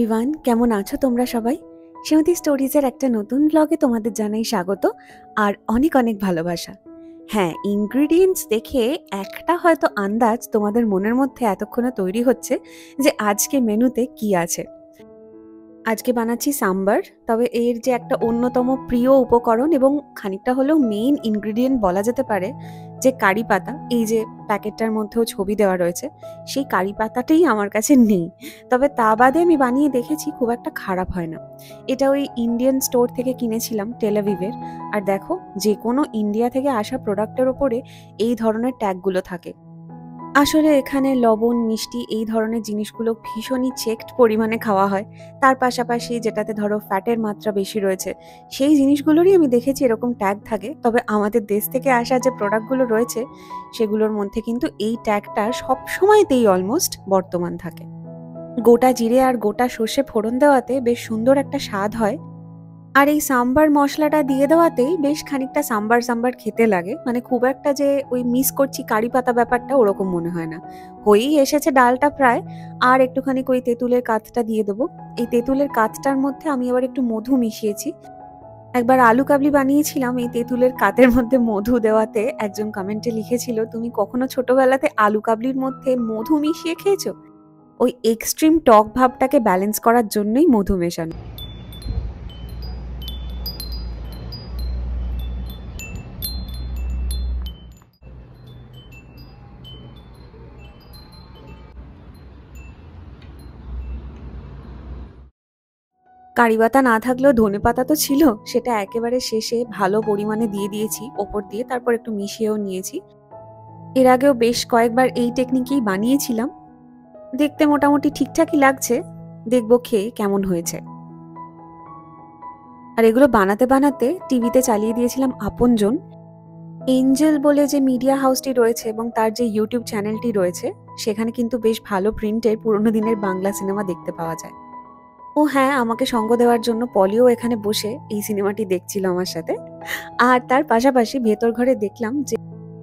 Everyone, কেমন আছো তোমরা সবাই? সেমতি স্টোরিজের একটা নতুন ব্লগে তোমাদের জানাই স্বাগত আর অনেক অনেক ভালোবাসা। হ্যাঁ, ইনগ্রিডিয়েন্টস দেখে একটা হয়তো আন্দাজ তোমাদের মনের মধ্যে এতক্ষণে তৈরি হচ্ছে যে আজকে মেনুতে কি আছে। আজকে বানাচ্ছি সাম্বার, তবে এর যে একটা অন্যতম প্রিয় উপকরণ এবং খানিকটা হলেও মেইন ইনগ্রিডিয়েন্ট বলা যেতে পারে যে কারি পাতা, এই যে প্যাকেটটার মধ্যেও ছবি দেওয়া রয়েছে, সেই কারি পাতাটাই আমার কাছে নেই। তবে তা বাদে আমি বানিয়ে দেখেছি, খুব একটা খারাপ হয় না। এটা ওই ইন্ডিয়ান স্টোর থেকে কিনেছিলাম, টেল আভিভের। আর দেখো, যে কোনো ইন্ডিয়া থেকে আসা প্রোডাক্টের ওপরে এই ধরনের ট্যাগগুলো থাকে। আসলে এখানে লবণ, মিষ্টি এই ধরনের জিনিসগুলো ভীষণই চেকড পরিমাণে খাওয়া হয়। তার পাশাপাশি যেটাতে ধরো ফ্যাটের মাত্রা বেশি রয়েছে, সেই জিনিসগুলোরই আমি দেখেছি এরকম ট্যাগ থাকে। তবে আমাদের দেশ থেকে আসা যে প্রোডাক্টগুলো রয়েছে, সেগুলোর মধ্যে কিন্তু এই ট্যাগটা সবসময়তেই অলমোস্ট বর্তমান থাকে। গোটা জিরে আর গোটা সর্ষে ফোড়ন দেওয়াতে বেশ সুন্দর একটা স্বাদ হয়। আর এই সাম্বার মশলাটা দিয়ে দেওয়াতেই বেশ খানিকটা সাম্বার সাম্বার খেতে লাগে, মানে খুব একটা যে ওই মিস করছি কারি পাতা ব্যাপারটা ওরকম মনে হয় না। হয়েই এসেছে ডালটা প্রায়। আর একটুখানি ওই তেঁতুলের কাতটা দিয়ে দেবো। এই তেঁতুলের কাতটার মধ্যে আমি আবার একটু মধু মিশিয়েছি। একবার আলু কাবলি বানিয়েছিলাম, এই তেঁতুলের কাতের মধ্যে মধু দেওয়াতে একজন কমেন্টে লিখেছিল, তুমি কখনো ছোটবেলাতে আলু কাবলির মধ্যে মধু মিশিয়ে খেয়েছো? ওই এক্সট্রিম টক ভাবটাকে ব্যালেন্স করার জন্যই মধু মেশানো। কারিপাতা না থাকলেও ধনেপাতা তো ছিল, সেটা একেবারে শেষে ভালো পরিমাণে দিয়ে দিয়েছি ওপর দিয়ে, তারপর একটু মিশিয়েও নিয়েছি। এর আগেও বেশ কয়েকবার এই টেকনিকেই বানিয়েছিলাম। দেখতে মোটামুটি ঠিকঠাকই লাগছে, দেখবো খেয়ে কেমন হয়েছে। আর এগুলো বানাতে বানাতে টিভিতে চালিয়ে দিয়েছিলাম আপনজন। এঞ্জেল বলে যে মিডিয়া হাউসটি রয়েছে এবং তার যে ইউটিউব চ্যানেলটি রয়েছে, সেখানে কিন্তু বেশ ভালো প্রিন্টের পুরোনো দিনের বাংলা সিনেমা দেখতে পাওয়া যায়। ও হ্যাঁ, আমাকে সঙ্গ দেওয়ার জন্য পলিও এখানে বসে এই সিনেমাটি দেখছিল আমার সাথে। আর তার পাশাপাশি ভেতর ঘরে দেখলাম যে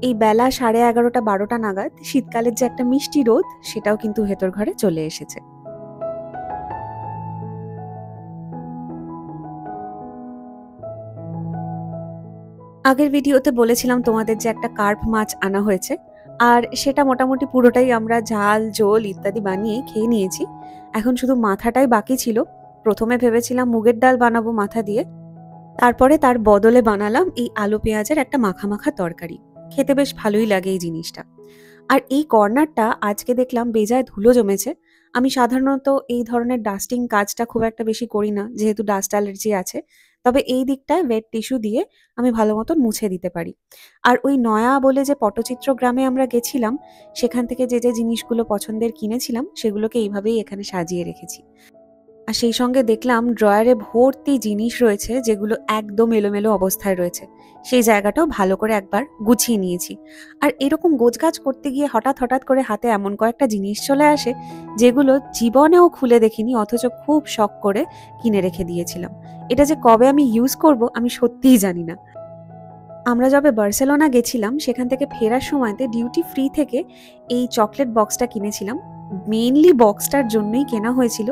এই বেলা 11:30-12টা নাগাদ শীতকালের যে একটা মিষ্টি রোদ, সেটাও কিন্তু ভেতর ঘরে চলে এসেছে। আগের ভিডিওতে বলেছিলাম তোমাদের যে একটা কার্প মাছ আনা হয়েছে, আর সেটা মোটামুটি পুরোটাই আমরা ঝাল, ঝোল ইত্যাদি বানিয়ে খেয়ে নিয়েছি। এখন শুধু মাথাটাই বাকি ছিল। প্রথমে ভেবেছিলাম মুগের ডাল বানাবো মাথা দিয়ে, তারপরে তার বদলে বানালাম এই আলু পেঁয়াজের একটা মাখা মাখা তরকারি। খেতে বেশ ভালোই লাগে এই জিনিসটা। আর এই কর্নারটা আজকে দেখলাম বেজায় ধুলো জমেছে। আমি সাধারণত এই ধরনের ডাস্টিং কাজটা খুব একটা বেশি করি না, যেহেতু ডাস্ট অ্যালার্জি আছে। তবে এই দিকটায় ওয়েট টিস্যু দিয়ে আমি ভালো মতন মুছে দিতে পারি। আর ওই নয়া বলে যে পটচিত্র গ্রামে আমরা গেছিলাম, সেখান থেকে যে যে জিনিসগুলো পছন্দের কিনেছিলাম, সেগুলোকে এইভাবেই এখানে সাজিয়ে রেখেছি। আর সেই সঙ্গে দেখলাম ড্রয়ারে ভর্তি জিনিস রয়েছে, যেগুলো একদম এলোমেলো অবস্থায় রয়েছে। সেই জায়গাটাও ভালো করে একবার গুছিয়ে নিয়েছি। আর এরকম গোছগাছ করতে গিয়ে হঠাৎ হঠাৎ করে হাতে এমন কয়েকটা জিনিস চলে আসে, যেগুলো জীবনেও খুলে দেখিনি, অথচ খুব শখ করে কিনে রেখে দিয়েছিলাম। এটা যে কবে আমি ইউজ করব আমি সত্যিই জানি না। আমরা যবে বার্সেলোনা গেছিলাম, সেখান থেকে ফেরার সময়তে ডিউটি ফ্রি থেকে এই চকলেট বক্সটা কিনেছিলাম। মেইনলি বক্সটার জন্যই কেনা হয়েছিল,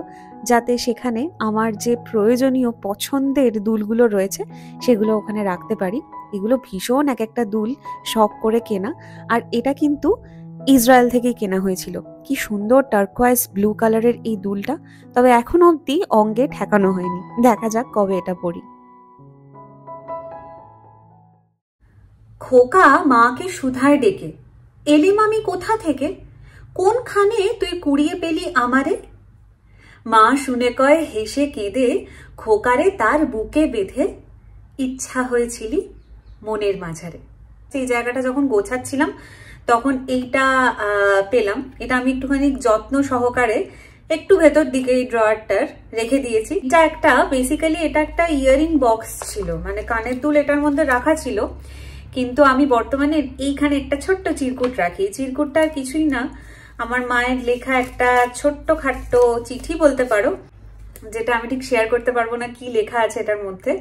যাতে সেখানে আমার যে প্রয়োজনীয় পছন্দের দুলগুলো রয়েছে সেগুলো ওখানে রাখতে পারি। এগুলো ভীষণ এক একটা দুল শখ করে কেনা। আর এটা কিন্তু ইসরায়েল থেকেই কেনা হয়েছিল। কি সুন্দর টার্কোয়াইজ ব্লু কালারের এই দুলটা, তবে এখনো অবধি অঙ্গে ঠেকানো হয়নি। দেখা যাক কবে এটা পরি। খোকা মাকে সুধায় ডেকে, এলিম আমি কোথা থেকে, কোনখানে তুই কুড়িয়ে পেলি আমারে? মা শুনে কয় হেসে কেঁদে, খোকারে তার বুকে বেঁধে ইচ্ছা হয়েছিলি মনের মাঝারে। সেই জায়গাটা যখন গোছাচ্ছিলাম তখন এইটা পেলাম। এটা আমি একটুখানি যত্ন সহকারে একটু ভেতর দিকে এই ড্রয়ারটার রেখে দিয়েছি। এটা একটা বেসিক্যালি এটা একটা ইয়ারিং বক্স ছিল, মানে কানের দুল এটার মধ্যে রাখা ছিল। কিন্তু আমি বর্তমানে এইখানে একটা ছোট্ট চিরকুট রাখি। চিরকুটটা আর কিছুই না, আমার মায়ের লেখা একটা ছোট্ট খাট্ট চিঠি বলতে পারো, যেটা আমি ঠিক শেয়ার করতে পারবো না কি লেখা আছে এটার মধ্যে,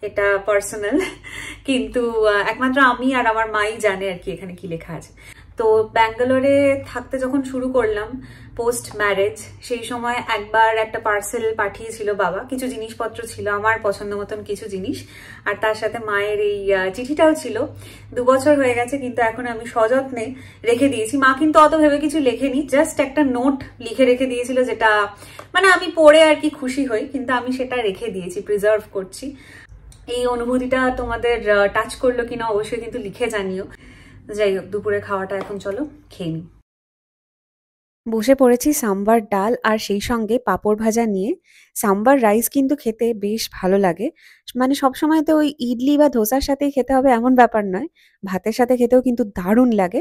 এটা পার্সোনাল। কিন্তু একমাত্র আমি আর আমার মাই জানে আর কি এখানে কি লেখা আছে। তো ব্যাঙ্গালোরে থাকতে যখন শুরু করলাম পোস্ট ম্যারেজ, সেই সময় একবার একটা পার্সেল পাঠিয়েছিল বাবা, কিছু জিনিসপত্র ছিল আমার পছন্দ মতন কিছু জিনিস, আর তার সাথে মায়ের এই চিঠিটাও ছিল। 2 বছর হয়ে গেছে, কিন্তু এখন আমি সযত্নে রেখে দিয়েছি। মা কিন্তু অত ভেবে কিছু লেখেনি, জাস্ট একটা নোট লিখে রেখে দিয়েছিল, যেটা মানে আমি পড়ে আর কি খুশি হই, কিন্তু আমি সেটা রেখে দিয়েছি, প্রিজার্ভ করছি। এই অনুভূতিটা তোমাদের টাচ করলো কিনা অবশ্যই কিন্তু লিখে জানিও। যাই হোক, দুপুরে খাওয়াটা এখন চলো খেয়ে নিই। বসে পড়েছি সাম্বার ডাল আর সেই সঙ্গে পাঁপড় ভাজা নিয়ে। সাম্বার রাইস কিন্তু খেতে বেশ ভালো লাগে, মানে সবসময় তো ওই ইডলি বা ধোসার সাথেই খেতে হবে এমন ব্যাপার নয়, ভাতের সাথে খেতেও কিন্তু দারুণ লাগে,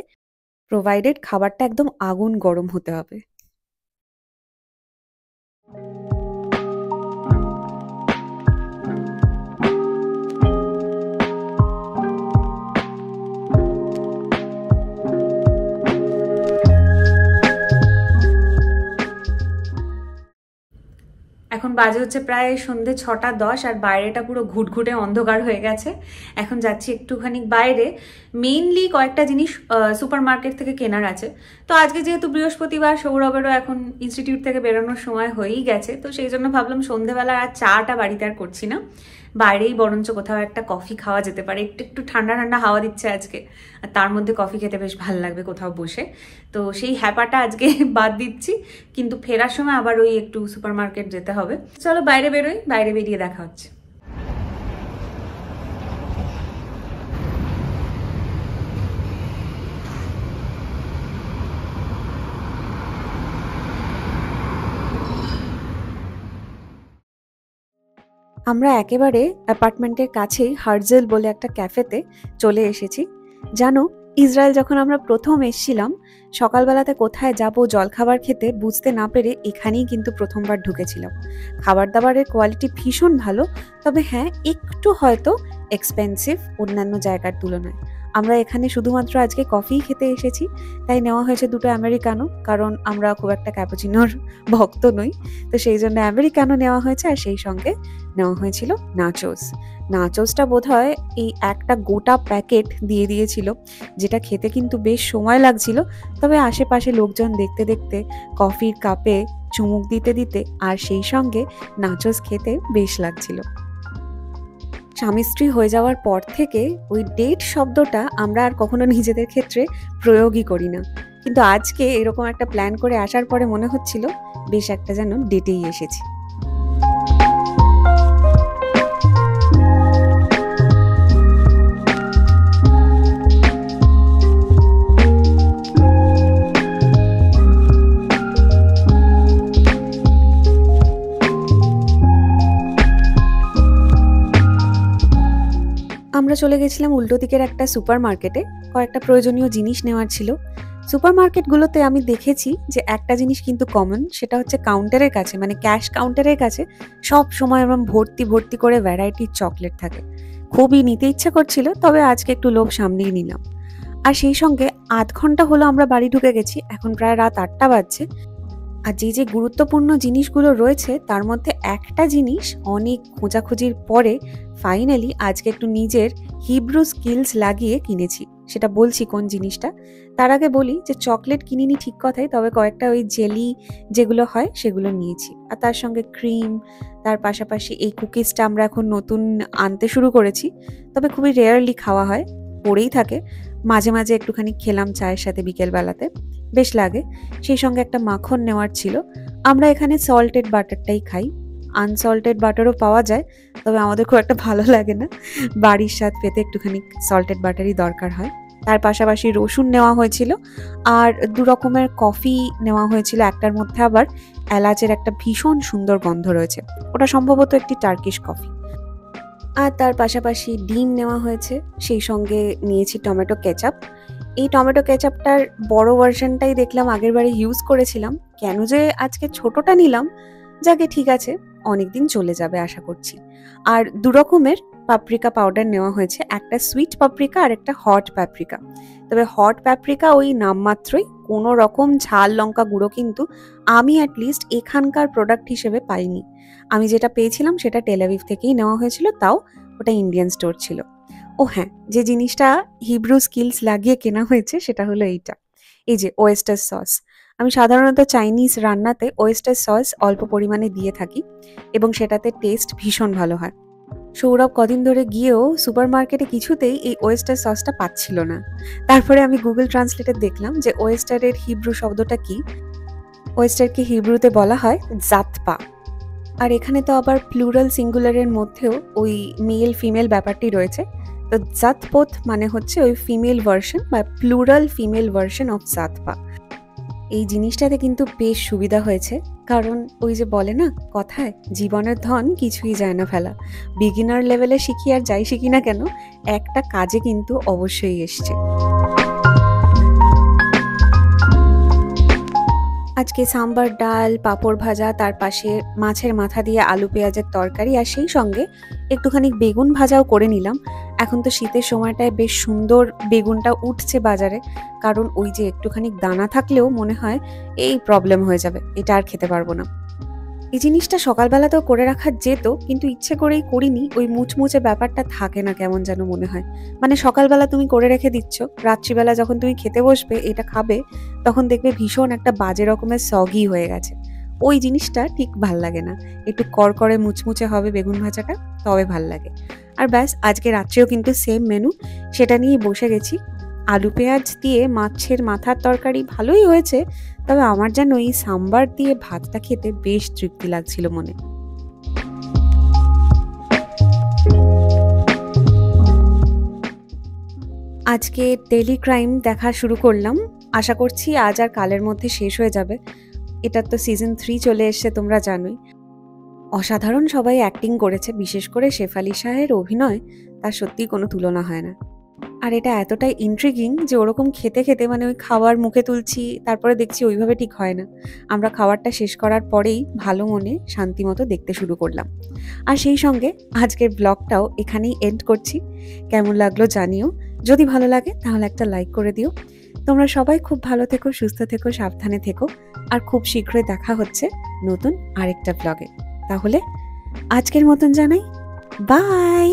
প্রোভাইডেড খাবারটা একদম আগুন গরম হতে হবে। এখন বাজে হচ্ছে প্রায় সন্ধ্যে 6টা 10, আর বাইরেটা পুরো ঘুটঘুটে অন্ধকার হয়ে গেছে। এখন যাচ্ছি একটুখানি বাইরে, মেইনলি কয়েকটা জিনিস সুপার মার্কেট থেকে কেনার আছে। তো আজকে যেহেতু বৃহস্পতিবার, সৌরভেরও এখন ইনস্টিটিউট থেকে বেরোনোর সময় হয়েই গেছে, তো সেই জন্য ভাবলাম সন্ধ্যেবেলা আর চাটা বাড়িতে আর করছি না, বাইরেই বরঞ্চ কোথাও একটা কফি খাওয়া যেতে পারে। একটু একটু ঠান্ডা ঠান্ডা হাওয়া দিচ্ছে আজকে, আর তার মধ্যে কফি খেতে বেশ ভালো লাগবে কোথাও বসে। তো সেই হ্যাপাটা আজকে বাদ দিচ্ছি, কিন্তু ফেরার সময় আবার ওই একটু সুপার মার্কেট যেতে হবে। চলো বাইরে বেরোই, বাইরে বেরিয়ে দেখা হচ্ছে। আমরা একেবারে অ্যাপার্টমেন্টের কাছেই হার্জেল বলে একটা ক্যাফেতে চলে এসেছি। জানো, ইসরায়েল যখন আমরা প্রথম এসেছিলাম, সকালবেলাতে কোথায় যাব জলখাবার খেতে বুঝতে না পেরে এখানেই কিন্তু প্রথমবার ঢুকেছিলাম। খাবার দাবারের কোয়ালিটি ভীষণ ভালো, তবে হ্যাঁ একটু হয়তো এক্সপেন্সিভ অন্যান্য জায়গার তুলনায়। আমরা এখানে শুধুমাত্র আজকে কফিই খেতে এসেছি, তাই নেওয়া হয়েছে 2টো আমেরিকানো, কারণ আমরা খুব একটা ক্যাপুচিনোর ভক্ত নই, তো সেই জন্য আমেরিকানো নেওয়া হয়েছে, আর সেই সঙ্গে নেওয়া হয়েছিল নাচোস। নাচোসটা বোধহয় এই একটা গোটা প্যাকেট দিয়ে দিয়েছিল, যেটা খেতে কিন্তু বেশ সময় লাগছিল, তবে আশেপাশে লোকজন দেখতে দেখতে, কফির কাপে চুমুক দিতে দিতে আর সেই সঙ্গে নাচোস খেতে বেশ লাগছিল। স্বামী স্ত্রী হয়ে যাওয়ার পর থেকে ওই ডেট শব্দটা আমরা আর কখনো নিজেদের ক্ষেত্রে প্রয়োগই করি না, কিন্তু আজকে এরকম একটা প্ল্যান করে আসার পরে মনে হচ্ছিল বেশ একটা যেন ডেটেই এসেছি। আমরা চলে গেছিলাম উল্টো দিকের একটা সুপার মার্কেটে, কয়েকটা প্রয়োজনীয় জিনিস নেওয়ার ছিল। সুপার মার্কেটগুলোতে আমি দেখেছি যে একটা জিনিস কিন্তু কমন, সেটা হচ্ছে কাউন্টারের কাছে, মানে ক্যাশ কাউন্টারের কাছে সব সময় এরকম ভর্তি ভর্তি করে ভ্যারাইটির চকলেট থাকে। খুবই নিতে ইচ্ছা করছিল, তবে আজকে একটু লোভ সামনেই নিলাম। আর সেই সঙ্গে আধ ঘন্টা হলো আমরা বাড়ি ঢুকে গেছি, এখন প্রায় রাত 8টা বাজছে। আর যে গুরুত্বপূর্ণ জিনিসগুলো রয়েছে তার মধ্যে একটা জিনিস অনেক খোঁজাখুঁজির পরে ফাইনালি আজকে একটু নিজের হিব্রু স্কিলস লাগিয়ে কিনেছি, সেটা বলছি কোন জিনিসটা। তার আগে বলি যে চকলেট কিনিনি ঠিক কথাই, তবে কয়েকটা ওই জেলি যেগুলো হয় সেগুলো নিয়েছি, আর তার সঙ্গে ক্রিম, তার পাশাপাশি এই কুকিজটা আমরা এখন নতুন আনতে শুরু করেছি, তবে খুবই রেয়ারলি খাওয়া হয়, পড়েই থাকে, মাঝে মাঝে একটুখানি খেলাম চায়ের সাথে বিকেলবেলাতে, বেশ লাগে। সেই সঙ্গে একটা মাখন নেওয়ার ছিল। আমরা এখানে সল্টেড বাটারটাই খাই, আনসল্টেড বাটারও পাওয়া যায়, তবে আমাদের খুব একটা ভালো লাগে না, বাড়ির স্বাদ পেতে একটুখানি সল্টেড বাটারই দরকার হয়। তার পাশাপাশি রসুন নেওয়া হয়েছিল, আর 2 রকমের কফি নেওয়া হয়েছিল, একটার মধ্যে আবার এলাচের একটা ভীষণ সুন্দর গন্ধ রয়েছে, ওটা সম্ভবত একটি টার্কিশ কফি। আর তার পাশাপাশি ডিম নেওয়া হয়েছে, সেই সঙ্গে নিয়েছি টমেটো কেচাপ। এই টমেটো কেচাপটার বড় ভার্সনটাই দেখলাম আগের বারে ইউজ করেছিলাম, কেন যে আজকে ছোটটা নিলাম, যাকে ঠিক আছে, অনেকদিন চলে যাবে আশা করছি। আর 2 রকমের পাপরিকা পাউডার নেওয়া হয়েছে, একটা সুইট পাপরিকা আর একটা হট পাপরিকা। তবে হট পাপরিকা ওই নামমাত্রই, কোনো রকম ঝাল লঙ্কা গুঁড়ো কিন্তু আমি অ্যাটলিস্ট এখানকার প্রোডাক্ট হিসেবে পাইনি। আমি যেটা পেয়েছিলাম সেটা টেল আভিভ থেকেই নেওয়া হয়েছিল, তাও ওটা ইন্ডিয়ান স্টোর ছিল। ও হ্যাঁ, যে জিনিসটা হিব্রু স্কিলস লাগিয়ে কেনা হয়েছে সেটা হলো এইটা, এই যে ওয়েস্টার সস, আমি সাধারণত চাইনিজ রান্নাতে ওয়েস্টার সস অল্প পরিমাণে দিয়ে থাকি এবং সেটাতে টেস্ট ভীষণ ভালো হয়। সৌরভ কদিন ধরে গিয়েও সুপার মার্কেটে কিছুতেই এই ওয়েস্টার সসটা পাচ্ছিল না। তারপরে আমি গুগল ট্রান্সলেটে দেখলাম যে ওয়েস্টারের হিব্রু শব্দটা কি। ওয়েস্টারকে হিব্রুতে বলা হয় জাতপা। আর এখানে তো আবার প্লুরাল সিঙ্গুলারের মধ্যেও ওই মেল ফিমেল ব্যাপারটি রয়েছে। তো জাতপোত মানে হচ্ছে ওই ফিমেল ভার্সন বা প্লুরাল ফিমেল ভার্সন অফ জাতপা। এই জিনিসটাতে কিন্তু বেশ সুবিধা হয়েছে, কারণ ওই যে বলে না কথায়, জীবনের ধন কিছুই যায় না ফেলা। বিগিনার লেভেলে শিখি আর যাই শিখি না কেন, একটা কাজে কিন্তু অবশ্যই এসছে। আজকে সাম্বার ডাল, পাঁপড় ভাজা, তার পাশে মাছের মাথা দিয়ে আলু পেঁয়াজের তরকারি, আর সেই সঙ্গে একটুখানি বেগুন ভাজাও করে নিলাম। এখন তো শীতের সময়টায় বেশ সুন্দর বেগুনটা উঠছে বাজারে, কারণ ওই যে একটুখানি দানা থাকলেও মনে হয় এই প্রবলেম হয়ে যাবে, এটা আর খেতে পারবো না। এই জিনিসটা সকালবেলাতেও করে রাখা যেত, কিন্তু ইচ্ছে করেই করিনি। ওই মুচমুচে ব্যাপারটা থাকে না, কেমন যেন মনে হয়। মানে সকালবেলা তুমি করে রেখে দিচ্ছ, রাত্রিবেলা যখন তুমি খেতে বসবে এটা খাবে, তখন দেখবে ভীষণ একটা বাজে রকমের সগি হয়ে গেছে। ওই জিনিসটা ঠিক ভাল লাগে না। একটু করকরে মুচমুচে হবে বেগুন ভাজাটা, তবে ভাল লাগে। আর ব্যাস, আজকে রাত্রেও কিন্তু সেম মেনু, সেটা নিয়েই বসে গেছি। আলু পেঁয়াজ দিয়ে মাছের মাথার তরকারি ভালোই হয়েছে, তবে আমার যেন এই সাম্বার দিয়ে ভাতটা খেতে বেশ তৃপ্তি লাগছিল মনে। আজকে ডেইলি ক্রাইম দেখা শুরু করলাম, আশা করছি আজ আর কালের মধ্যে শেষ হয়ে যাবে। এটার তো সিজন 3 চলে এসছে, তোমরা জানোই। অসাধারণ সবাই অ্যাক্টিং করেছে, বিশেষ করে শেফালি শাহের অভিনয়, তার সত্যিই কোনো তুলনা হয় না। আর এটা এতটাই ইন্ট্রিগিং যে ওরকম খেতে খেতে মানে ওই খাবার মুখে তুলছি, তারপরে দেখছি ওইভাবে ঠিক হয় না। আমরা খাবারটা শেষ করার পরেই ভালো মনে শান্তি মতো দেখতে শুরু করলাম। আর সেই সঙ্গে আজকের ব্লগটাও এখানেই এন্ড করছি। কেমন লাগলো জানিও, যদি ভালো লাগে তাহলে একটা লাইক করে দিও। তোমরা সবাই খুব ভালো থেকো, সুস্থ থেকো, সাবধানে থেকো, আর খুব শীঘ্রই দেখা হচ্ছে নতুন আরেকটা ব্লগে। তাহলে আজকের মতন জানাই বাই।